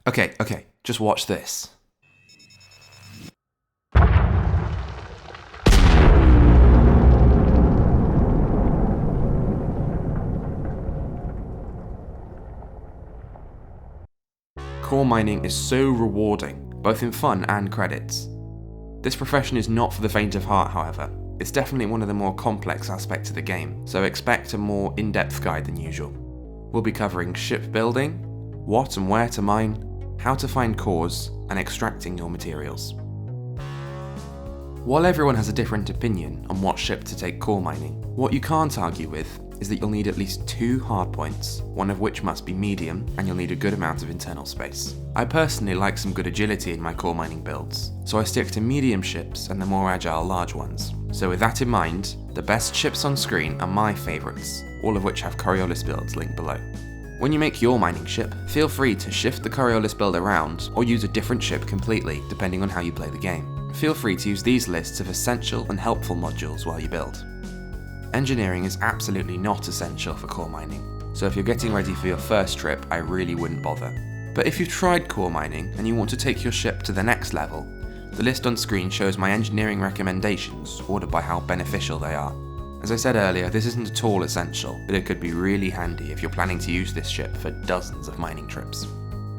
Okay, just watch this. Core mining is so rewarding, both in fun and credits. This profession is not for the faint of heart, however. It's definitely one of the more complex aspects of the game, so expect a more in-depth guide than usual. We'll be covering shipbuilding, what and where to mine, how to find cores, and extracting your materials. While everyone has a different opinion on what ship to take core mining, what you can't argue with is that you'll need at least 2 hardpoints, one of which must be medium, and you'll need a good amount of internal space. I personally like some good agility in my core mining builds, so I stick to medium ships and the more agile large ones. So with that in mind, the best ships on screen are my favourites, all of which have Coriolis builds linked below. When you make your mining ship, feel free to shift the Coriolis build around or use a different ship completely depending on how you play the game. Feel free to use these lists of essential and helpful modules while you build. Engineering is absolutely not essential for core mining, so if you're getting ready for your first trip, I really wouldn't bother. But if you've tried core mining and you want to take your ship to the next level, the list on screen shows my engineering recommendations ordered by how beneficial they are. As I said earlier, this isn't at all essential, but it could be really handy if you're planning to use this ship for dozens of mining trips.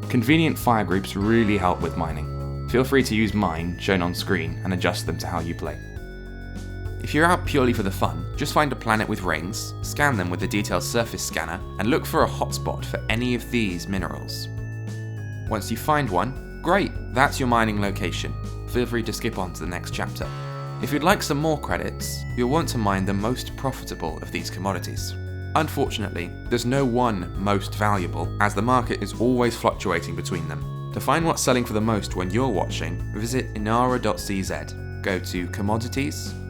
Convenient fire groups really help with mining. Feel free to use mine, shown on screen, and adjust them to how you play. If you're out purely for the fun, just find a planet with rings, scan them with the detailed surface scanner, and look for a hotspot for any of these minerals. Once you find one, great, that's your mining location. Feel free to skip on to the next chapter. If you'd like some more credits, you'll want to mine the most profitable of these commodities. Unfortunately, there's no one most valuable, as the market is always fluctuating between them. To find what's selling for the most when you're watching, visit inara.cz, go to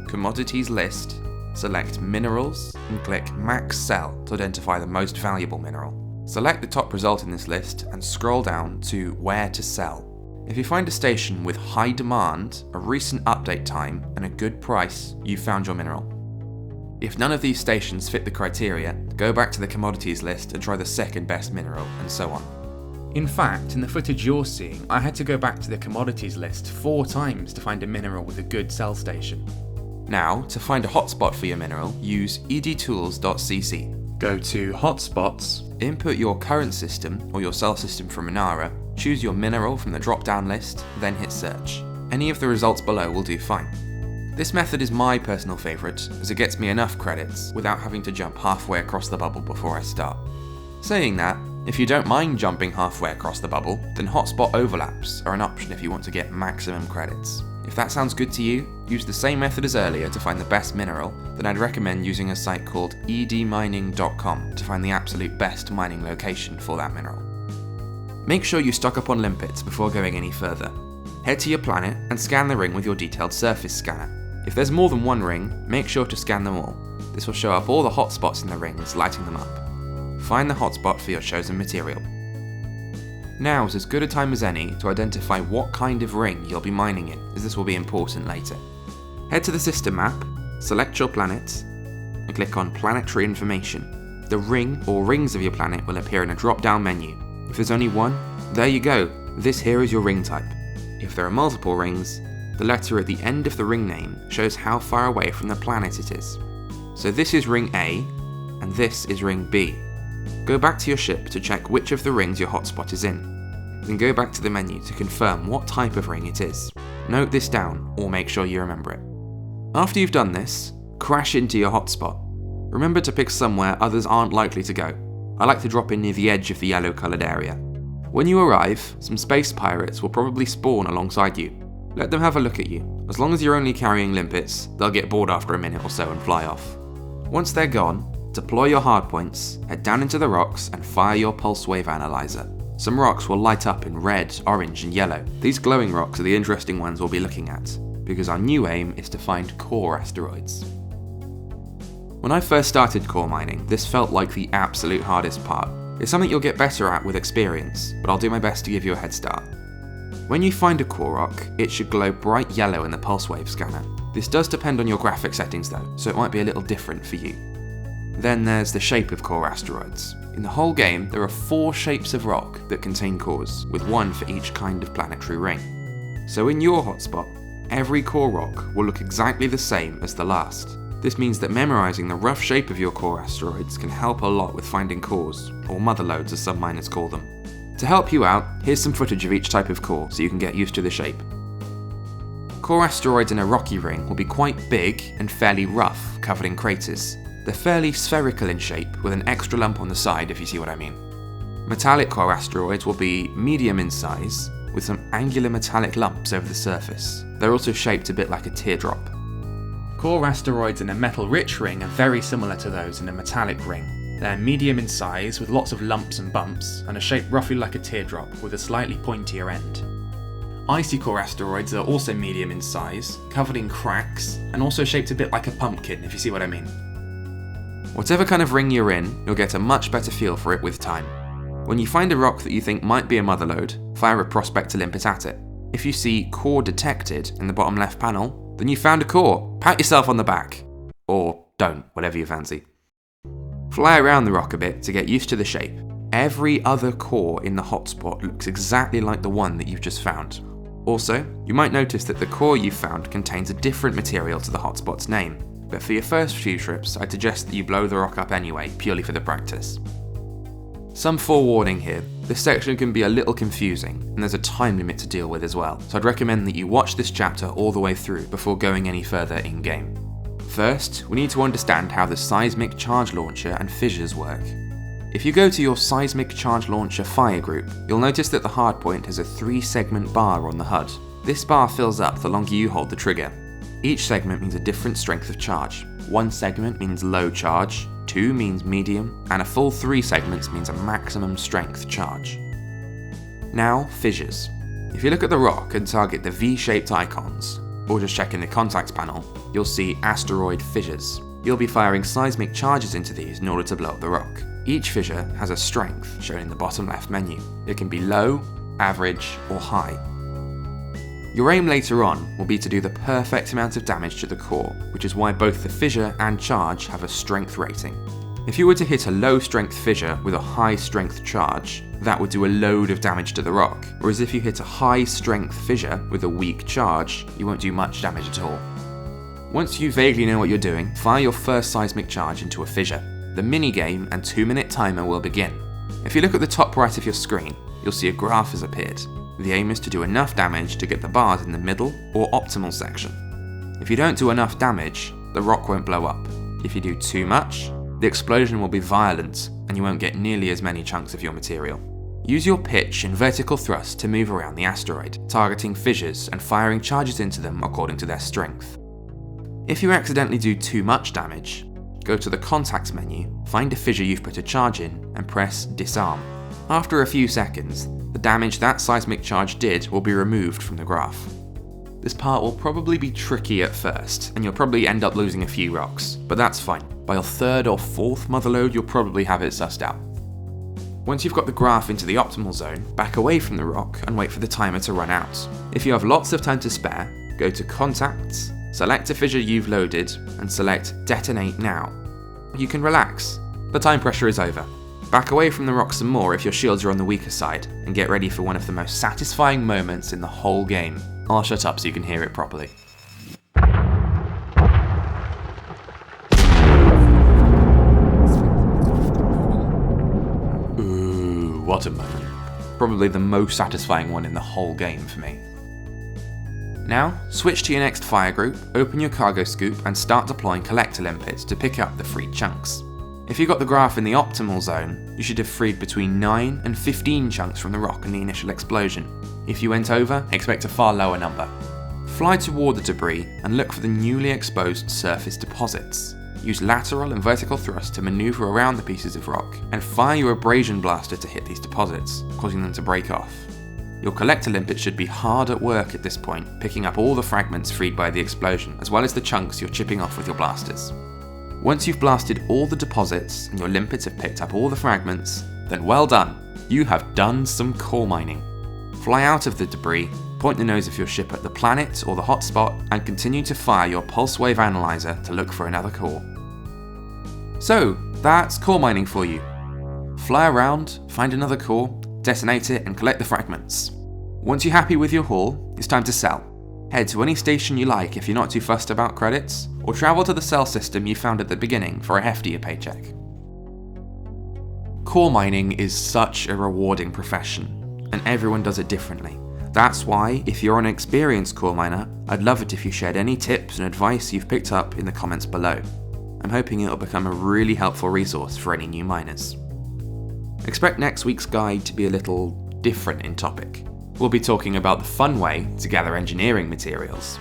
Commodities list, select Minerals, and click Max Sell to identify the most valuable mineral. Select the top result in this list and scroll down to Where to Sell. If you find a station with high demand, a recent update time, and a good price, you've found your mineral. If none of these stations fit the criteria, go back to the commodities list and try the second best mineral, and so on. In fact, in the footage you're seeing, I had to go back to the commodities list 4 times to find a mineral with a good sell station. Now, to find a hotspot for your mineral, use edtools.cc. Go to Hotspots, input your current system or your cell system from Inara, choose your mineral from the drop-down list, then hit search. Any of the results below will do fine. This method is my personal favourite, as it gets me enough credits without having to jump halfway across the bubble before I start. Saying that, if you don't mind jumping halfway across the bubble, then hotspot overlaps are an option if you want to get maximum credits. If that sounds good to you, use the same method as earlier to find the best mineral, then I'd recommend using a site called edmining.com to find the absolute best mining location for that mineral. Make sure you stock up on limpets before going any further. Head to your planet and scan the ring with your detailed surface scanner. If there's more than one ring, make sure to scan them all. This will show up all the hotspots in the rings, lighting them up. Find the hotspot for your chosen material. Now is as good a time as any to identify what kind of ring you'll be mining in, as this will be important later. Head to the system map, select your planet, and click on Planetary Information. The ring or rings of your planet will appear in a drop-down menu. If there's only one, there you go, this here is your ring type. If there are multiple rings, the letter at the end of the ring name shows how far away from the planet it is. So this is ring A, and this is ring B. Go back to your ship to check which of the rings your hotspot is in. Then go back to the menu to confirm what type of ring it is. Note this down, or make sure you remember it. After you've done this, crash into your hotspot. Remember to pick somewhere others aren't likely to go. I like to drop in near the edge of the yellow coloured area. When you arrive, some space pirates will probably spawn alongside you. Let them have a look at you. As long as you're only carrying limpets, they'll get bored after a minute or so and fly off. Once they're gone, deploy your hardpoints, head down into the rocks and fire your pulse wave analyzer. Some rocks will light up in red, orange and yellow. These glowing rocks are the interesting ones we'll be looking at, because our new aim is to find core asteroids. When I first started core mining, this felt like the absolute hardest part. It's something you'll get better at with experience, but I'll do my best to give you a head start. When you find a core rock, it should glow bright yellow in the pulse wave scanner. This does depend on your graphic settings though, so it might be a little different for you. Then there's the shape of core asteroids. In the whole game, there are 4 shapes of rock that contain cores, with 1 for each kind of planetary ring. So in your hotspot, every core rock will look exactly the same as the last. This means that memorizing the rough shape of your core asteroids can help a lot with finding cores, or motherlodes as some miners call them. To help you out, here's some footage of each type of core so you can get used to the shape. Core asteroids in a rocky ring will be quite big and fairly rough, covered in craters. They're fairly spherical in shape, with an extra lump on the side if you see what I mean. Metallic core asteroids will be medium in size, with some angular metallic lumps over the surface. They're also shaped a bit like a teardrop. Core asteroids in a metal-rich ring are very similar to those in a metallic ring. They're medium in size, with lots of lumps and bumps, and are shaped roughly like a teardrop, with a slightly pointier end. Icy core asteroids are also medium in size, covered in cracks, and also shaped a bit like a pumpkin, if you see what I mean. Whatever kind of ring you're in, you'll get a much better feel for it with time. When you find a rock that you think might be a motherlode, fire a prospector limpet at it. If you see core detected in the bottom left panel, then you found a core. Pat yourself on the back. Or don't, whatever you fancy. Fly around the rock a bit to get used to the shape. Every other core in the hotspot looks exactly like the one that you've just found. Also, you might notice that the core you've found contains a different material to the hotspot's name. But for your first few trips, I'd suggest that you blow the rock up anyway, purely for the practice. Some forewarning here, this section can be a little confusing, and there's a time limit to deal with as well, so I'd recommend that you watch this chapter all the way through before going any further in-game. First, we need to understand how the seismic charge launcher and fissures work. If you go to your seismic charge launcher fire group, you'll notice that the hardpoint has a 3-segment bar on the HUD. This bar fills up the longer you hold the trigger. Each segment means a different strength of charge. 1 segment means low charge, 2 means medium, and a full 3 segments means a maximum strength charge. Now, fissures. If you look at the rock and target the V-shaped icons, or just check in the contacts panel, you'll see asteroid fissures. You'll be firing seismic charges into these in order to blow up the rock. Each fissure has a strength shown in the bottom left menu. It can be low, average, or high. Your aim later on will be to do the perfect amount of damage to the core, which is why both the fissure and charge have a strength rating. If you were to hit a low strength fissure with a high strength charge, that would do a load of damage to the rock, whereas if you hit a high strength fissure with a weak charge, you won't do much damage at all. Once you vaguely know what you're doing, fire your first seismic charge into a fissure. The minigame and 2-minute timer will begin. If you look at the top right of your screen, you'll see a graph has appeared. The aim is to do enough damage to get the bars in the middle or optimal section. If you don't do enough damage, the rock won't blow up. If you do too much, the explosion will be violent and you won't get nearly as many chunks of your material. Use your pitch and vertical thrust to move around the asteroid, targeting fissures and firing charges into them according to their strength. If you accidentally do too much damage, go to the contacts menu, find a fissure you've put a charge in, and press disarm. After a few seconds, the damage that seismic charge did will be removed from the graph. This part will probably be tricky at first, and you'll probably end up losing a few rocks, but that's fine. By your 3rd or 4th motherlode, you'll probably have it sussed out. Once you've got the graph into the optimal zone, back away from the rock and wait for the timer to run out. If you have lots of time to spare, go to Contacts, select a fissure you've loaded, and select Detonate Now. You can relax. The time pressure is over. Back away from the rock some more if your shields are on the weaker side, and get ready for one of the most satisfying moments in the whole game. I'll shut up so you can hear it properly. Ooh, what a moment. Probably the most satisfying one in the whole game for me. Now, switch to your next fire group, open your cargo scoop, and start deploying collector limpets to pick up the freed chunks. If you got the graph in the optimal zone, you should have freed between 9 and 15 chunks from the rock in the initial explosion. If you went over, expect a far lower number. Fly toward the debris and look for the newly exposed surface deposits. Use lateral and vertical thrust to maneuver around the pieces of rock, and fire your abrasion blaster to hit these deposits, causing them to break off. Your collector limpet should be hard at work at this point, picking up all the fragments freed by the explosion, as well as the chunks you're chipping off with your blasters. Once you've blasted all the deposits and your limpets have picked up all the fragments, then well done, you have done some core mining. Fly out of the debris, point the nose of your ship at the planet or the hotspot, and continue to fire your pulse wave analyzer to look for another core. So, That's core mining for you. Fly around, find another core, detonate it, and collect the fragments. Once you're happy with your haul, it's time to sell. Head to any station you like if you're not too fussed about credits, or travel to the sell system you found at the beginning for a heftier paycheck. Core mining is such a rewarding profession, and everyone does it differently. That's why, if you're an experienced core miner, I'd love it if you shared any tips and advice you've picked up in the comments below. I'm hoping it'll become a really helpful resource for any new miners. Expect next week's guide to be a little different in topic. We'll be talking about the fun way to gather engineering materials.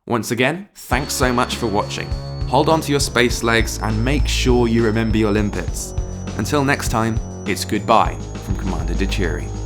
Once again, thanks so much for watching. Hold on to your space legs and make sure you remember your limpets. Until next time, it's goodbye from Commander Dituri.